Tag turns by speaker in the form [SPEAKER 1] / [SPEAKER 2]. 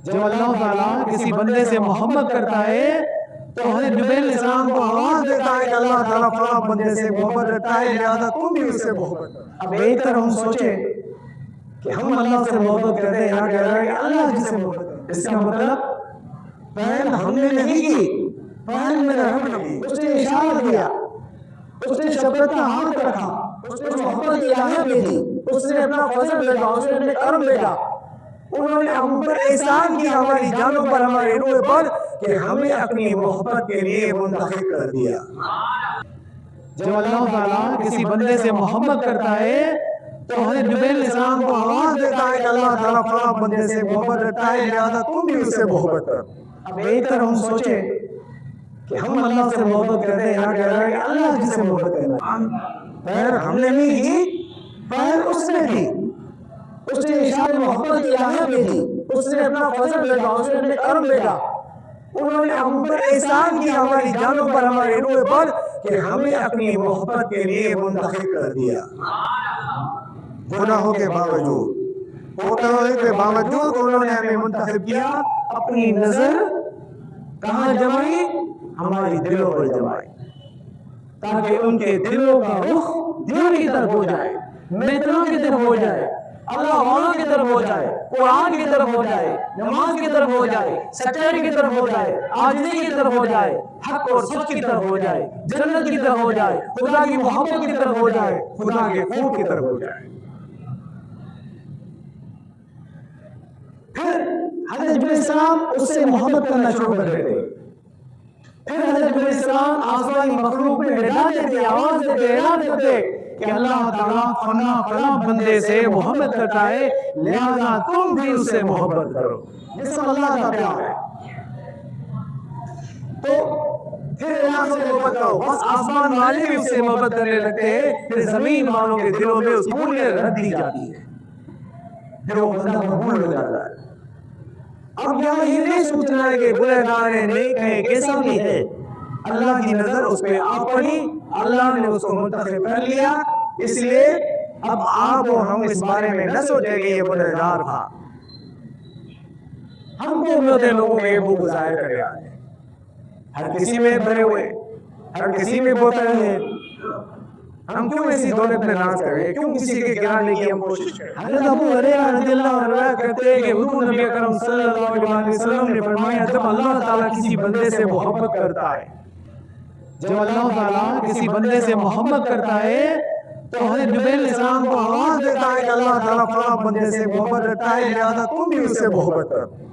[SPEAKER 1] جب اللہ تعالیٰ کسی بندے سے محبت کرتا ہے تو حضرت جبریل علیہ السلام کو آواز دیتا ہے کہ اللہ تعالیٰ فلاں بندے سے محبت رکھتا ہے، لہذا تم بھی اس سے محبت کرو۔ اب بہتر ہم سوچیں کہ ہم اللہ سے محبت کرتے ہیں یا کہہ رہے ہیں کہ اللہ جس سے محبت کرتا ہے۔ اس کا مطلب پہل ہم نے نہیں کی، پہل میرا رب نے کی۔ اس نے اشارہ دیا، اس نے شفقت کا ہاتھ رکھا، اس نے محبت کی آیت بھیجی، اس نے اپنا فضل بھیجا، اس نے اپنے کرم بھیجا۔ انہوں نے ہم پر احسان کیا، ہماری جانوں پر، ہماری روح پر، کہ ہمیں اپنی محبت کے لیے منتخب کر دیا۔ جب اللہ تعالیٰ کسی بندے سے محبت کرتا ہے تو حضرت جبریل علیہ السلام کو آواز دیتا ہے کہ اللہ تعالیٰ فلاں بندے سے محبت رکھتا ہے، لہذا تم بھی اس سے محبت کرو۔ اب بہتر ہم سوچیں کہ ہم اللہ سے محبت کرتے ہیں یا کہہ رہے ہیں کہ اللہ جس سے محبت کرنا ہے۔ پہل ہم نے نہیں کی، پہل اس نے کی۔ اس نے اشارہ محبت کی آیت بھیجی، اس نے اپنا فضل بھیجا، اس نے اپنے کرم بھیجا۔ انہوں نے ہم پر احسان کیا، ہماری جانوں پر، ہماری روح پر، کہ ہمیں اپنی محبت کے لیے منتخب کر دیا۔ گناہوں کے باوجود، کوتاہیوں کے باوجود انہوں نے ہمیں منتخب کیا۔ اپنی نظر کہاں جمائی؟ ہماری دلوں پر جمائی، تاکہ ان کے دلوں کا رخ دین کی طرف ہو جائے، محترم کی طرف ہو جائے، اللہ والوں کی طرف ہو جائے، قرآن کی طرف ہو جائے، نماز کی طرف ہو جائے، سچائی کی طرف ہو جائے، عاجزی کی طرف ہو جائے، حق اور سچ کی طرف ہو جائے، جنت کی طرف ہو جائے، خدا کی محبت کی طرف ہو جائے، خدا کے خوف کی طرف ہو جائے۔ پھر حضرت جبریل علیہ السلام اس سے محبت کرنا شروع کر دیتے۔ پھر حضرت جبریل علیہ السلام آسمانی مخلوق میں ندا دیتے، آواز دیتے، اعلان دیتے کہ اللہ تعالیٰ فلاں بندے سے محبت کرتا ہے، لہذا تم بھی اس سے محبت کرو، جس سے اللہ کا پیار ہے۔ تو پھر اللہ سے محبت کرو، بس آسمان والے بھی اس سے محبت کرنے لگتے ہیں، پھر زمین والوں کے دلوں میں اس کی رکھ دی جاتی ہے، پھر وہ بندہ مقبول ہو جاتا ہے۔ اب یہاں یہ نہیں سوچنا ہے کہ گنہگار ہے، نیک ہے، کیسا بھی ہے، اللہ کی نظر اس پہ آ پڑی، اللہ نے اس کو منتخب کر لیا۔ اس لیے اب آپ اور ہم اس بارے میں نہ سوچیں کہ یہ گنہگار تھا۔ ہم کو ہوتے لوگوں کے منہ ظاہر کرے آئے، ہر کسی میں بھرے ہوئے، ہر کسی میں بوتے رہے، ہم کیوں ایسی دولت میں ناز کریں، کیوں کسی کے گرانے کی ہم کوشش کریں۔ حضرت ابو ہریرہ رضی اللہ عنہ روایت کرتے ہیں کہ حضور نبی اکرم صلی اللہ علیہ وسلم نے فرمایا، جب اللہ تعالیٰ کسی بندے سے محبت کرتا ہے، جب اللہ تعالیٰ کسی بندے سے محبت کرتا ہے تو حضرت جبریل علیہ السلام کو آواز دیتا ہے کہ اللہ تعالیٰ فلاں بندے سے محبت رکھتا ہے، لہذا تم بھی اس سے محبت کرو۔